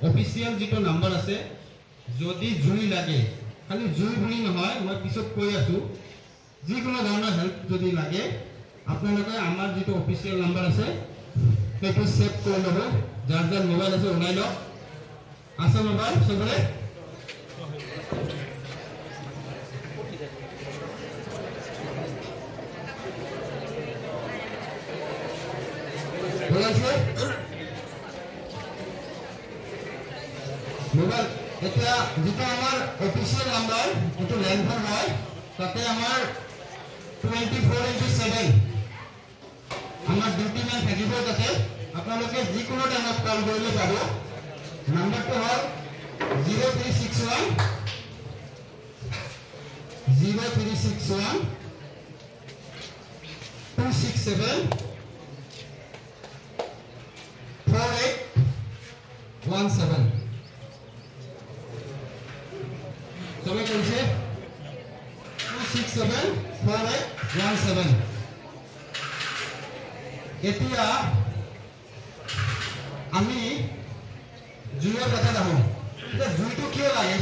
Official যেটো number আছে যদি জুই লাগে খালি জুই বুলি নহয় মই পিছত কৈ আছো যিকোনো ধৰণৰ হেল্প যদি লাগে আপোনালোকে আমাৰ যেটো অফিচিয়েল নাম্বাৰ আছে সেইটো সেভ কৰি ল'ব যাৰ যাৰ মোবাইল আছে ওলাই লওক আছে মোবাইল সবৰে মোবাইল এটা যেটা আমার অফিসিয়াল নাম্বার এটা ল্যান্ডফোন হয় তাতে আমার 24/7 আমার ডিউটি ম্যান থাকিব তাতে আপোনালোকে যিকোনো টাইমত কল কৰিলে পাব নাম্বাৰটো হ'ল 0361 267 4817 সবে কৈছে 267 4817 এতিয়া আমি জুইৰ কথা দেখো এটা জুইটো কিয় লাগে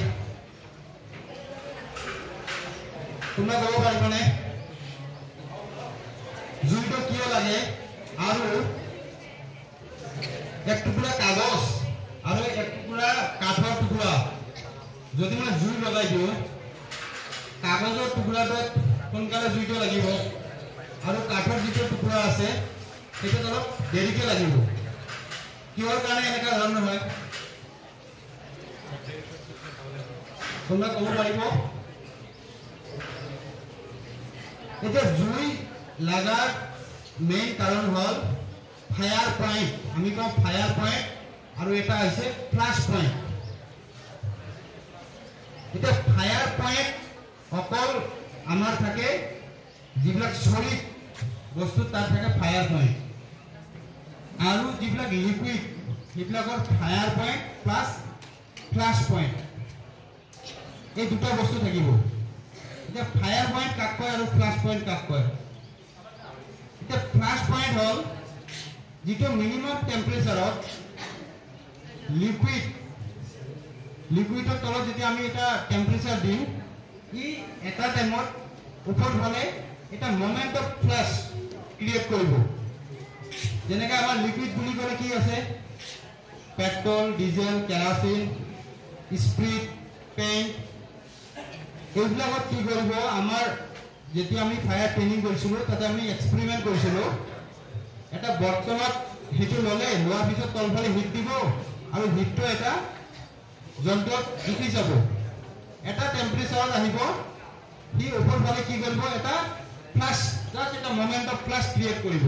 তোমৰা ক'ব পাৰিবনে জুইটো কিয় লাগে আৰু এক টুকুৰা কাগজ আৰু এক টুকুৰা কাঠৰ টুকুৰা যদি মই জুই লগাই দিও কাগজৰ টুকুৰাটোত কোনকালে জুইটো লাগিব আৰু কাঠৰ যিটো টুকুৰা আছে সেইটো অলপ দেৰিকে লাগিব কিহৰ কাৰণে এনেকা ধৰণৰ হয় তোমৰা ক'ব পাৰিব এটা জুই লাগাৰ মেইন কাৰণ হল ফায়াৰ পয়েন্ট আমি কম ফায়াৰ পয়েন্ট আৰু এটা আছে ফ্লাশ পয়েন্ট এটা ফায়াৰ পয়েন্ট অকল আমাৰ থাকে যিবিলাক সলিড বস্তু তাৰ থাকে ফায়াৰ পয়েন্ট আৰু যিবিলাক লিকুইড সেইবিলাকৰ fire point plus flash point এই দুটা বস্তু থাকিব এটা ফায়ার পয়েন্ট কাক কয় আৰু ফ্লাশ পয়েন্ট কাক কয় এটা ফ্লাশ পয়েন্ট হল যেটো মিনিমাম টেম্পারেচারত লিকুইডৰ তলত যেতিয়া আমি এটা টেম্পাৰেচাৰ দিম ই এটা টাইমত ওপৰত হলে এটা মোমেন্ট অফ ফ্লাশ ক্ৰিয়েট কৰিব যেনেকৈ আমাৰ লিকুইড বুলি ক'লে কি আছে পেট্ৰল ডিজেল কেৰাচিন স্প্ৰিট পেইণ্ট এইবিলাকত কি কৰিব আমাৰ যেতিয়া আমি ফায়াৰ ট্ৰেইনিং কৰিছিলো তাতে আমি এক্সপেৰিমেন্ট কৰিছিলো এটা বৰ্তনত হেতু ললে লোৱাৰ পিছত তলফালে হিট দিব আৰু হিটটো এটা যন্ত্ৰত উঠি যাব এটা টেম্পাৰেচাৰত আহিব হি ওপৰফালে কি কৰিব এটা ফ্লাশ জাস্ট এটা মোমেন্ট অফ ফ্লাশ ক্ৰিয়েট কৰিব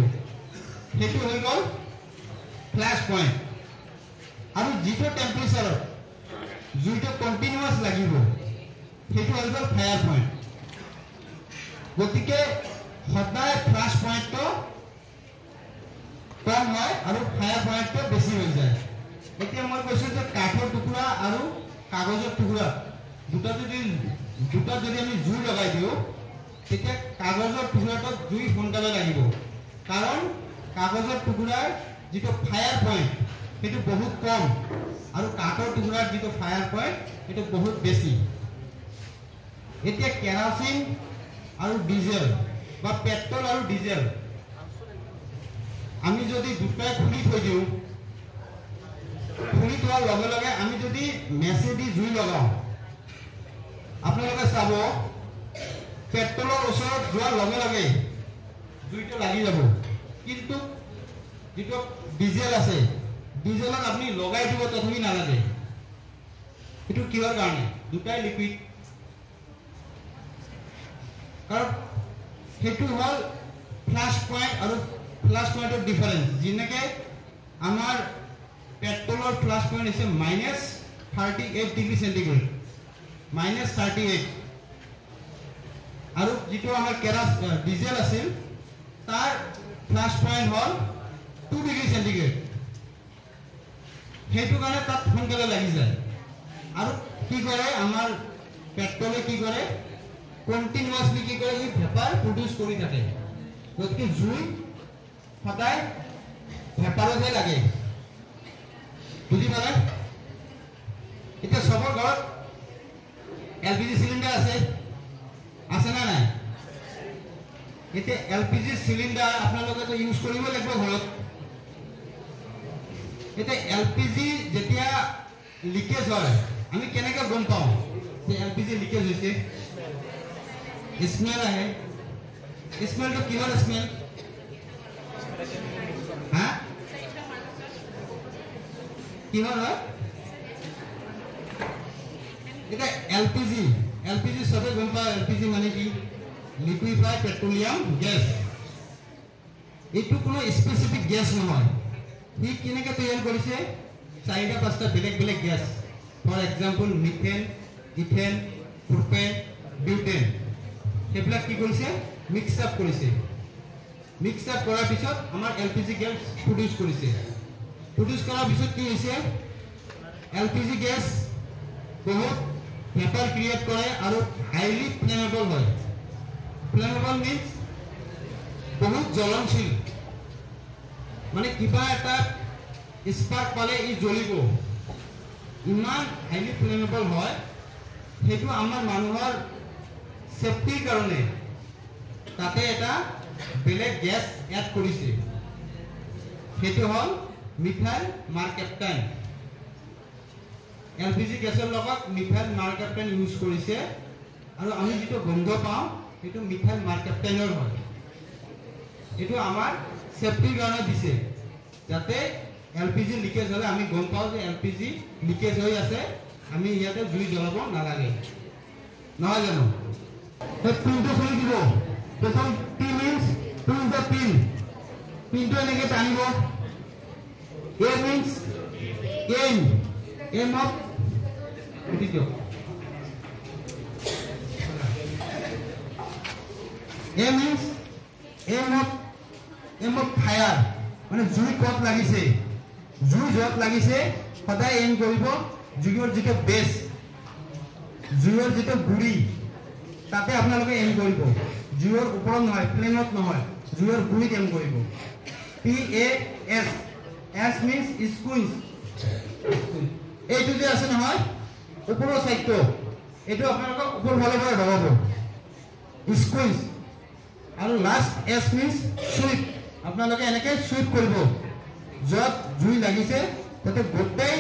হেতু হৈ গল ফ্লাশ পয়েন্ট আৰু যিটো টেম্পাৰেচাৰত জুইটো কন্টিনিউয়াস লাগিব হেতু হৈ গল ফায়াৰ পয়েন্ট গতিকে সদায় ফ্লাশ পয়েন্টটো কম হয় আৰু ফায়াৰ পয়েন্টটো বেছি হৈ যায় এতিয়া মই কৈছো যে কাঠৰ টুকুৰা আৰু কাগজৰ টুকুৰা দুটা যদি আমি জুই লগাই দিও তেতিয়া কাগজৰ টুকুৰাটোত জুই সোনকালে লাগিব কাৰণ কাগজৰ টুকুৰাৰ যেটো ফায়াৰ পয়েন্ট সেইটো বহুত কম আৰু কাঠৰ টুকুৰাৰ যেটো ফায়াৰ পয়েন্ট সেইটো বহুত বেছি এতিয়া কেৰাচিন আৰু ডিজেল বা পেট্ৰল আৰু ডিজেল আমি যদি দুটাই খুলি থৈ দিও খুলি থোৱাৰ লগে লগে আমি যদি মেচেদি জুই লগাও আপোনালোকে চাব পেট্ৰলৰ ওচৰত যোৱাৰ লগে লগে জুইটো লাগি যাব কিন্তু যেটো ডিজেল আছে ডিজেলত আপনি লগাই দিব তথাপি নালাগে এটো কিহৰ কাৰণে দুটাই লিকুইড কাৰণ হেতু হল ফ্লাশ পয়েন্ট আৰু ফ্লাশ পয়েন্টৰ ডিফাৰেন্স যেনেকে আমাৰ পেট্ৰলৰ ফ্লাশ পয়েন্ট আছে -38 ডিগ্ৰী সেন্টিগ্ৰেড -38 আৰু যেটো আমাৰ ডিজেল আছিল তাৰ ফ্লাশ পয়েন্ট হল 2 ডিগ্ৰী সেন্টিগ্ৰেড হেতু কাৰণে তাত সোনকালে লাগি যায় আৰু কি কৰে আমাৰ পেট্ৰলে কি কৰে কন্টিনিউয়াসলি কি কৰে ই ভেপাৰ প্ৰডিউস কৰি থাকে গতিকে জুই সদায় ভেপাৰতে লাগে বুজি পালে এলপিজি সিলিন্ডার আছে আছে না নাই এতে এলপিজি সিলিন্ডার আপোনালোকে তো ইউজ কৰিব লাগিব ঘৰত এতে এলপিজি যেতিয়া লিকেজ হয় আমি কেনেকৈ গম পাওঁ যে এলপিজি লিকেজ হৈছে স্মেল আহে স্মেলটো কিহৰ স্মেল হা কিহৰ হয় এটা এলপিজি সবে গম পায় এলপিজি মানে কি লিকুইফাইড পেট্রোলিয়াম গ্যাস এইটো কোনো স্পেসিফিক গ্যাস নহয় ই কেনেকৈ তৈয়াৰ কৰিছে চাৰিটা পাঁচটা বেলেগ বেলেগ গ্যাস ফৰ এক্সাম্পল মিথেন ইথেন প্ৰপেন বিউটেন সেইবিলাক কি কৰিছে মিক্স আপ কৰিছে মিক্স আপ কৰাৰ পিছত আমাৰ এলপিজি গ্যাস প্ৰডিউস কৰিছে প্ৰডিউস কৰাৰ পিছত কি হৈছে এলপিজি গ্যাস বহুত ভেপাৰ ক্ৰিয়েট কৰে আৰু হাইলি ফ্লেমেবল হয় ফ্লেমেবল মিন্স বহুত জ্বলনশীল মানে কিবা এটা স্পাৰ্ক পালে ই জ্বলিব ইমান হাইলি ফ্লেমেবল হয় সেইটো আমাৰ মানুহৰ সেফটিৰ কাৰণে তাতে এটা বেলেগ গ্যাস এড কৰিছে সেইটো হ'ল মিথাইল মাৰ্কেপটাইন এলপিজি গ্যাসৰ লগত মিথাইল মাৰ্কেপটাইন ইউজ কৰিছে আৰু আমি যেটো গন্ধ পাওঁ সেইটো মিথাইল মাৰ্কেপটাইনৰ হয় এটো আমাৰ সেফটিৰ কাৰণে দিছে যাতে এলপিজি লিকেজ হলে আমি গম পাওঁ যে এলপিজি লিকেজ হৈ আছে আমি ইয়াতে জুই জ্বলাব নালাগে নহয় জানো এই পিনটো খুলি দিব প্ৰথম P means pull the pin পিনটো এনেকৈ টানিব এ মিন্স এম অফ উঠি দিয়ক এ মিন্স এম অফ ফায়াৰ মানে জুই কত লাগিছে জুই যত লাগিছে সদায় এম কৰিব জুইৰ যেটো বেছ জুইৰ যেটো গুৰি তাতে আপোনালোকে এম কৰিব জুইৰ ওপৰত নহয় প্লেনত নহয় জুইৰ গুৰিত এম কৰিব P A S S means squeeze এইটো যে আছে নহয় ওপৰৰ সাইডটো এইটো আপোনালোকক ওপৰ ফালৰ পৰা দবাব স্কুইজ আৰু লাষ্ট এছ মিন্স সুইপ আপোনালোকে এনেকৈ সুইপ কৰিব যত জুই লাগিছে তাতে গোটেই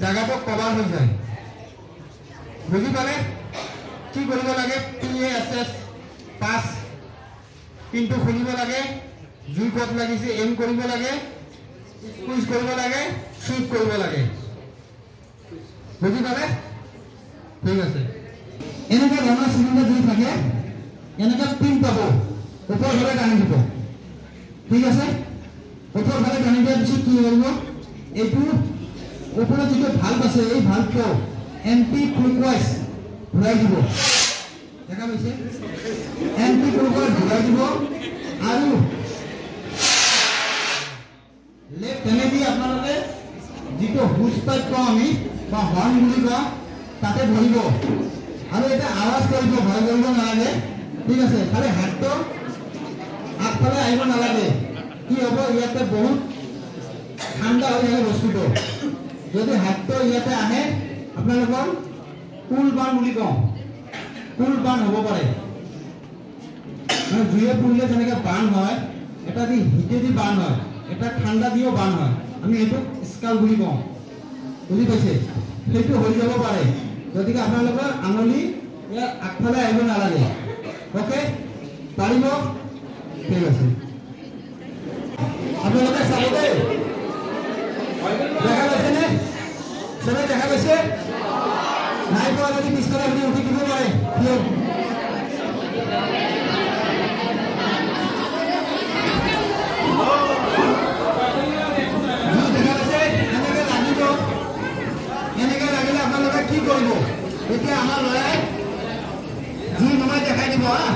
জায়গাটো কভাৰ হৈ যায় বুজি পালে কি কৰিব লাগে পি এ এছ এছ পাঁচ পিনটো খুলিব লাগে জুই কত লাগিছে এম কৰিব লাগে স্কুইজ কৰিব লাগে সুইপ কৰিব লাগে বুজি পালে ঠিক আছে এনেকৈ ধৰণৰ চিলিণ্ডাৰ জুই থাকে এনেকৈ পিন পাব ওপৰ ফালে টানি দিব ঠিক আছে ওপৰ ফালে টানি দিয়াৰ পিছত কি কৰিব এইটো ওপৰত যিটো ভাল্ব আছে এই ভাল্বটো এন্টি ক্লকৱাইজ ঘূৰাই দিব দেখা পাইছে এন্টি ক্লকৱাইজ ঘূৰাই দিব আৰু লেফ্ট হেণ্ডেদি আপোনালোকে যিটো হুজ পাইপ কওঁ আমি বা হৰ্ণ বুলি কওঁ তাতে ধৰিব আৰু এটা আৱাজ কৰিব ভয় কৰিব নালাগে ঠিক আছে খালি হাতটো আগফালে আহিব নালাগে কি হ'ব ইয়াতে বহুত ঠাণ্ডা হৈ থাকে বস্তুটো যদি হাতটো ইয়াতে আহে আপোনালোকৰ কুল বাৰ্ণ বুলি কওঁ কুল বাৰ্ণ হ'ব পাৰে মানে জুয়ে পুৰিলে যেনেকৈ বাৰ্ণ হয় এটা দি হিটেদি বাৰ্ণ হয় এটা ঠাণ্ডা দিও বাৰ্ণ হয় আমি এইটো স্কাল বুলি কওঁ বুজি পাইছে সেইটো হৈ যাব পাৰে গতিকে আপোনালোকৰ আঙুলি ইয়াৰ আগফালে আহিব নালাগে ওকে পাৰিব ঠিক আছে আপোনালোকে চাব দেই দেখা পাইছেনে চবে দেখা পাইছে নাই পোৱা যদি পিছফালে আপুনি উঠি দিব পাৰে এনেকৈ লাগিলে আপোনালোকে কি কৰিব এতিয়া আমাৰ ল'ৰাই জুই নমাই দেখাই দিব হা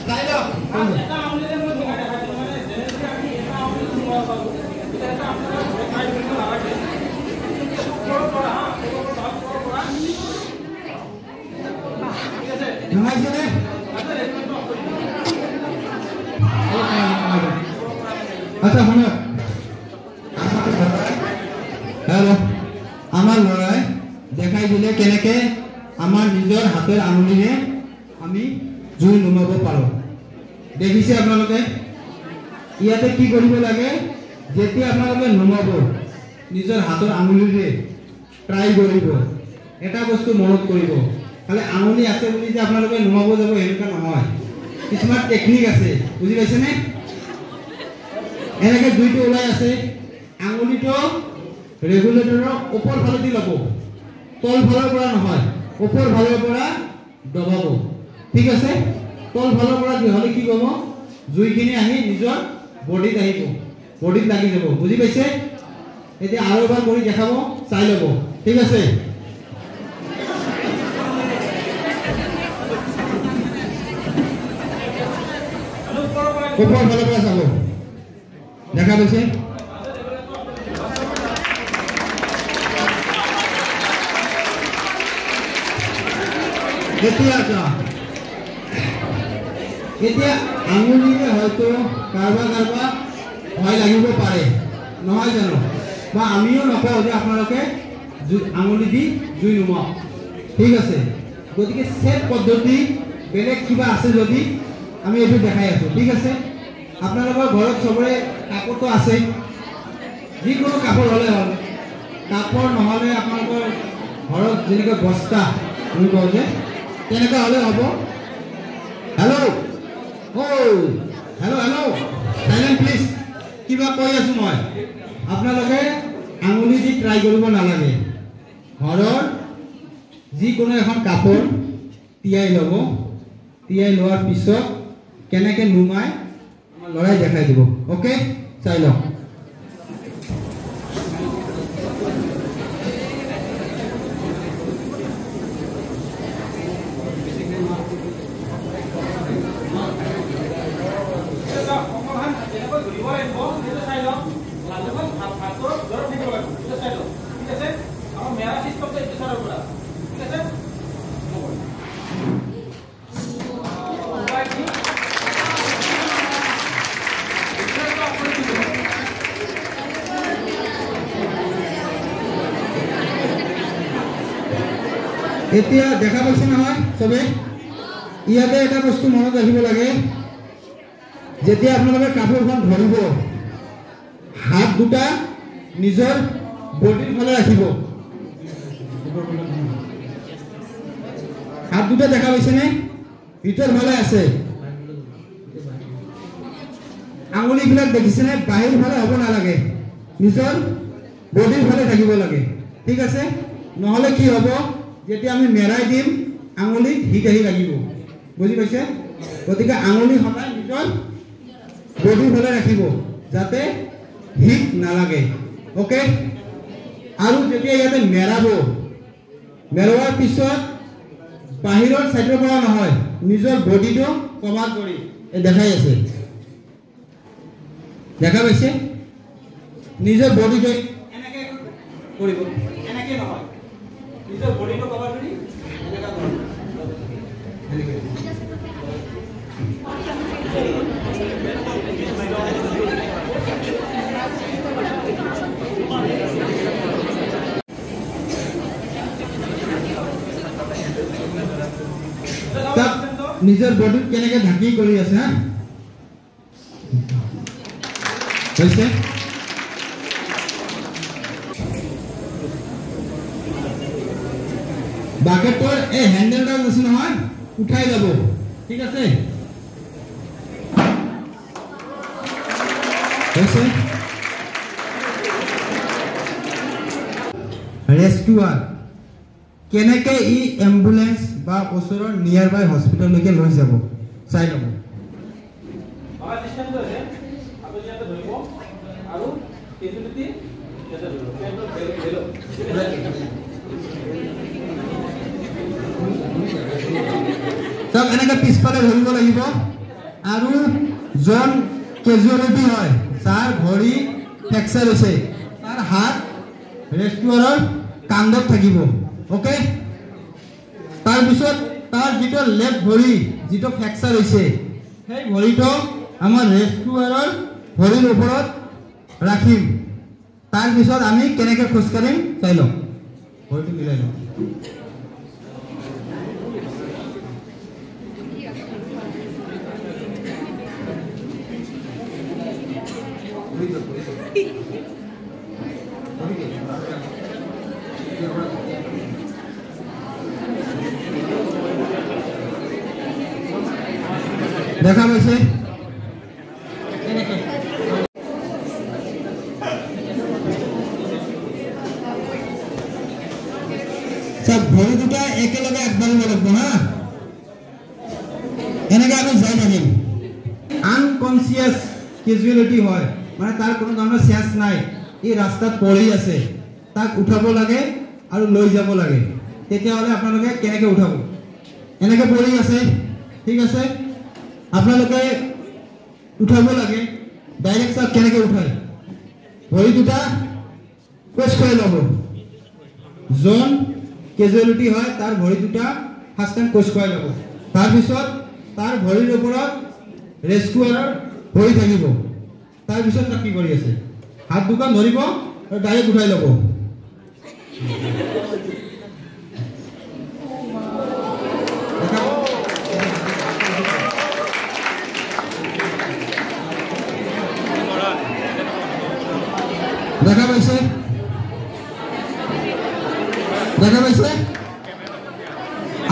চাই লওক নমাইছেনে আচ্ছা শুনক হেল্ল' আমাৰ ল'ৰাই দেখাই দিলে কেনেকৈ আমাৰ নিজৰ হাতৰ আঙুলিৰে আমি জুই নুমাব পাৰোঁ। দেখিছে আপোনালোকে ইয়াতে কি কৰিব লাগে, যেতিয়া আপোনালোকে নুমাব নিজৰ হাতৰ আঙুলিৰে ট্ৰাই কৰিব। এটা বস্তু মনত কৰিব, খালি আঙুলি আছে বুলি যে আপোনালোকে নুমাব যাব এনেকুৱা নহয়, কিছুমান টেকনিক আছে, বুজি পাইছেনে? এনেকৈ জুইটো ওলাই আছে, আঙুলিটো ৰেগুলেটৰৰ ওপৰ ফালেদি ল'ব, তল ফালৰ পৰা নহয়, ওপৰ ফালৰ পৰা দবাব। ঠিক আছে? তল ফালৰ পৰা হ'লে কি হ'ব, জুইখিনি আহি নিজৰ বডিত আহিব, বডিত লাগি যাব। বুজি পাইছে? এতিয়া আৰু এবাৰ কৰি দেখাব, চাই ল'ব। ঠিক আছে? ওপৰ ফালৰ পৰা চাব, দেখা পাইছে? এতিয়া আঙুলিৰে হয়তো কাৰোবাৰ ভয় লাগিব পাৰে, নহয় জানো? বা আমিও নকওঁ যে আপোনালোকে আঙুলি দি জুই নুমাওক। ঠিক আছে? গতিকে চেফ পদ্ধতি বেলেগ কিবা আছে যদি আমি এইটো দেখাই আছোঁ। ঠিক আছে? আপোনালোকৰ ঘৰত চবৰে কাপোৰটো আছে, যিকোনো কাপোৰ হ'লে হ'ল, কাপোৰ নহ'লে আপোনালোকৰ ঘৰত যেনেকৈ বস্তা বুলি কওঁ যে তেনেকুৱা হ'লে হ'ব। Hello' hello' hello' silent please, কিবা কৈ আছোঁ মই। আপোনালোকে আঙুলি দি ট্ৰাই কৰিব নালাগে, ঘৰৰ যিকোনো এখন কাপোৰ তিয়াই ল'ব, তিয়াই লোৱাৰ পিছত কেনেকৈ নুমাই আমাৰ ল'ৰাই দেখাই দিব। অ'কে, চাই লওক। এতিয়া দেখা পাইছে নহয় চবে? ইয়াতে এটা বস্তু মনত ৰাখিব লাগে, যেতিয়া আপোনালোকে কাপোৰখন ধৰিব, হাত দুটা নিজৰ বডিৰ ফালে ৰাখিব। হাত দুটা দেখা পাইছেনে? ভিতৰ ফালে আছে। আঙুলিবিলাক দেখিছেনে? বাহিৰ ফালে হ'ব নালাগে, নিজৰ বডিৰ ফালে থাকিব লাগে। ঠিক আছে? নহ'লে কি হ'ব, যেতিয়া আমি মেৰাই দিম আঙুলিত হিট আহি লাগিব। বুজি পাইছে? গতিকে আঙুলি সদায় নিজৰ বডিৰ ফালে ৰাখিব যাতে হিট নালাগে। অ'কে? আৰু যেতিয়া ইয়াতে মেৰাব, মেৰোৱাৰ পিছত বাহিৰৰ চাইডৰ পৰা নহয়, নিজৰ বডিটো কভাৰ কৰি দেখাই আছে, দেখা পাইছে? নিজৰ বডিটো এনেকৈ কৰিব, এনেকৈ নহয়, নিজৰ বডিটো কভাৰ কৰি এনেকা কৰিব। নিজৰ বডিত কেনেকৈ ঢাকি কৰি আছে, হা হৈছে? বাকেটৰ এই হেণ্ডেলডাল আছে নহয়, উঠাই যাব। ঠিক আছে? হৈছে? ৰেস্কিউৱাৰ কেনেকৈ ই এম্বুলেন্স বা ওচৰৰ নিয়াৰ বাই হস্পিটেললৈকে লৈ যাব, চাই ল'ব। চব এনেকৈ পিছফালে ধৰিব লাগিব। আৰু জন কেজুৱেলিটি হয়, যাৰ ভৰি ফ্ৰেকচাৰ হৈছে, তাৰ হাত ৰেস্কিউৱাৰৰ কান্ধত থাকিব। অ'কে? তাৰপিছত তাৰ যিটো লেফ্ট ভৰি যিটো ফ্ৰেকচাৰ হৈছে, সেই ভৰিটো আমাৰ ৰেস্কিউৱাৰৰ ভৰিৰ ওপৰত ৰাখিম। তাৰপিছত আমি কেনেকৈ খোজকাঢ়িম চাই লওঁ। ভৰিটো মিলাই লওঁ। দেখা পাইছে সব ভৰি দুটা একেলগে আগবাঢ়িব লাগিব হা এনেকৈ আমি যাই থাকিম আনকনচিয়াছ কেজুৱেলিটি হয় মানে তাৰ কোনো ধৰণৰ চেঞ্চ নাই এই ৰাস্তাত পৰি আছে তাক উঠাব লাগে আৰু লৈ যাব লাগে তেতিয়াহ'লে আপোনালোকে কেনেকৈ উঠাব এনেকৈ পৰি আছে ঠিক আছে আপোনালোকে উঠাব লাগে ডাইৰেক্ট চাওক কেনেকৈ উঠায় ভৰি দুটা কোচ কৰি ল'ব জন কেজুৱেলিটি হয় তাৰ ভৰি দুটা ফাৰ্ষ্ট টাইম কোচ কৰি ল'ব তাৰপিছত তাৰ ভৰিৰ ওপৰত ৰেস্কুৱাৰৰ ভৰি থাকিব তাৰপিছত তাক কি কৰি আছে হাত দুখন ধৰিব আৰু ডাইৰেক্ট উঠাই ল'ব দেখা পাইছে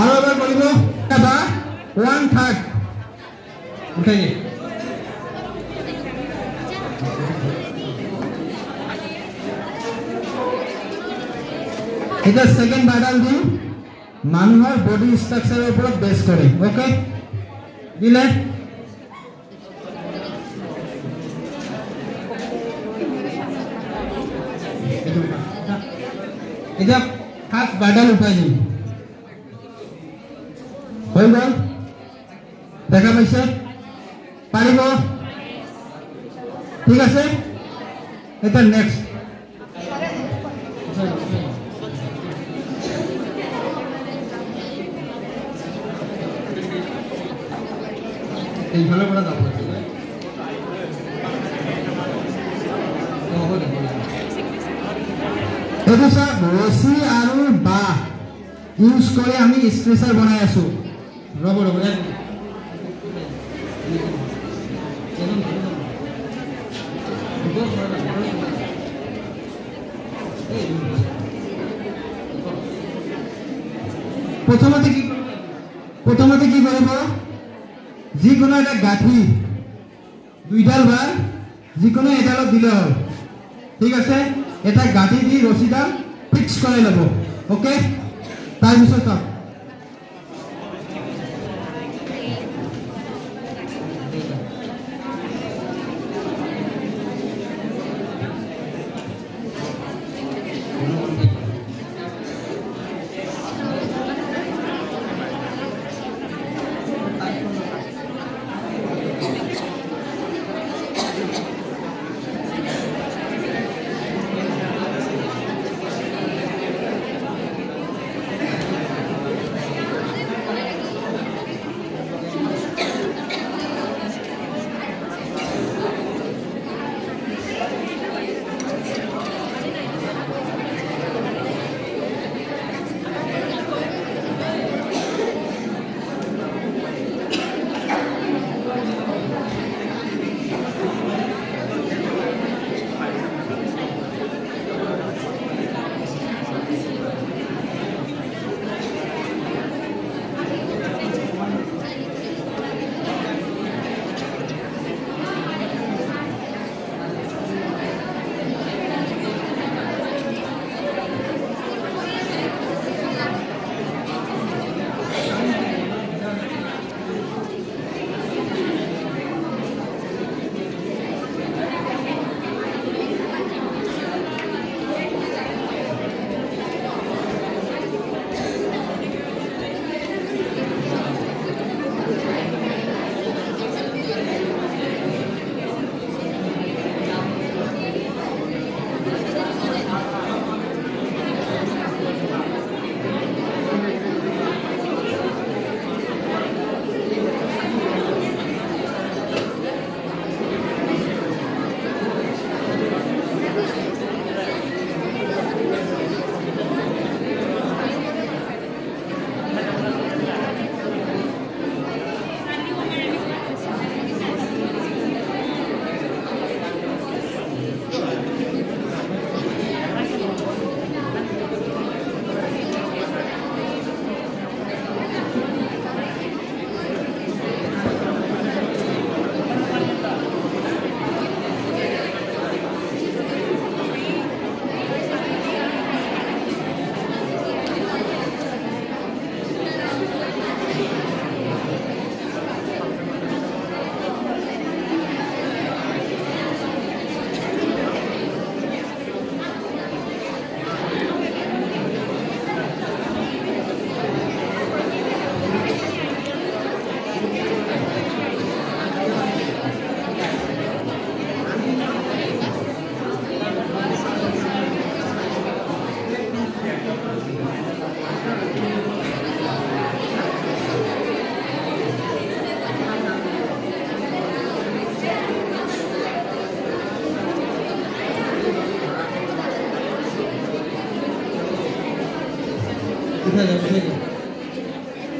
আৰু এবাৰ কৰিব বা 1/3 উঠাই দিয়ে এটা সেকেন্ড বাডাল দিম মানুহৰ বডি স্ট্ৰাকচাৰৰ ওপৰত বেস কৰি ওকে দিলে এটা হাত বাডাল উঠাই দিম হৈ গ'ল দেখা পাইছে পাৰিব ঠিক আছে এটা নেক্সট এইফালে পৰা যাব এইটো চাওক ৰছী আৰু বাঁহ ইউজ কৰি আমি ষ্ট্ৰেচাৰ বনাই আছো ৰ'ব প্ৰথমতে কি কৰিব যিকোনো এটা গাঁঠি দুইডাল বা যিকোনো এডালত দিলে হ'ল ঠিক আছে এটা গাঁঠি দি ৰছীডাল ফিক্স কৰাই ল'ব ওকে তাৰপিছত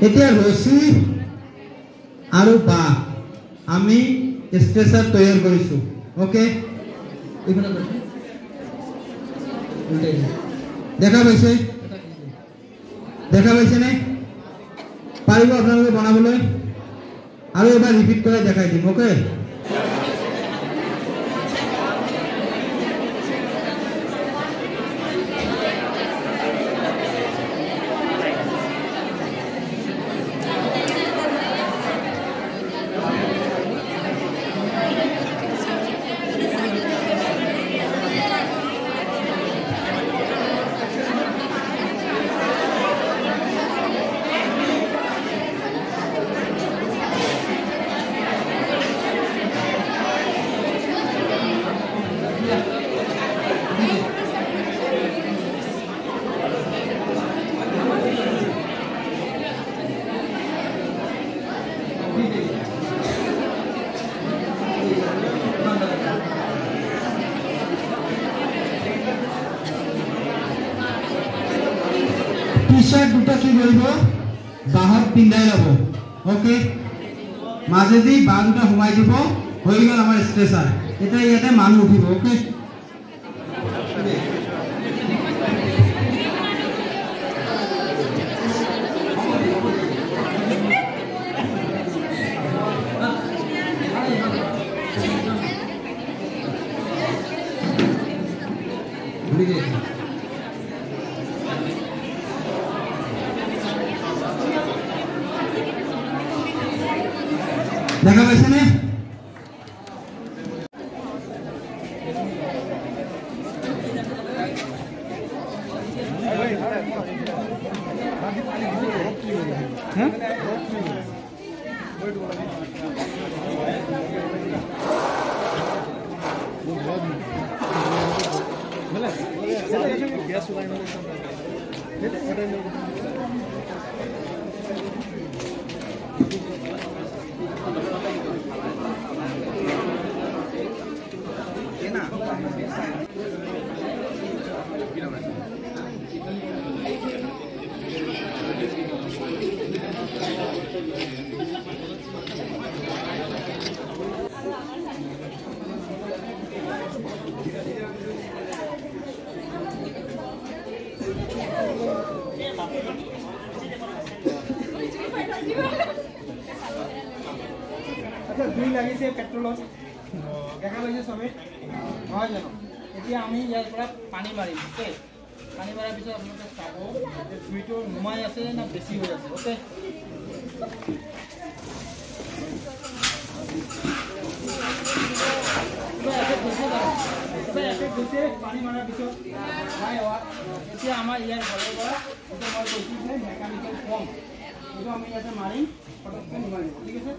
এতিয়া ৰছী আৰু বাঁহ আমি ষ্ট্ৰেচাৰ তৈয়াৰ কৰিছোঁ ওকে দেখা পাইছে নে পাৰিব আপোনালোকে বনাবলৈ আৰু এবাৰ ৰিপিট কৰি দেখাই দিম ওকে টি-শাৰ্ট দুটা কি কৰিব বাহত পিন্ধাই ল'ব ওকে মাজেদি বাহ দুটা সোমাই দিব হৈ গ'ল আমাৰ ষ্ট্ৰেচাৰ এতিয়া ইয়াতে মানুহ উঠিব ওকে দেখা পাইছে নে अच्छा दुई लगे पेट्रोल देखा पाई सबे নহয় জানো এতিয়া আমি ইয়াৰ পৰা পানী মাৰিম ওকে পানী মাৰাৰ পিছত আপোনালোকে চাব যে জুইটো নুমাই আছে না বেছি হৈ আছে ওকে পানী মাৰাৰ পিছত এতিয়া আমাৰ ইয়াৰ ঘৰৰ পৰা মই কৈছোঁ যে মেকানিকেল কম এইটো আমি ইয়াতে মাৰিম পটককৈ নুমাই দিব ঠিক আছে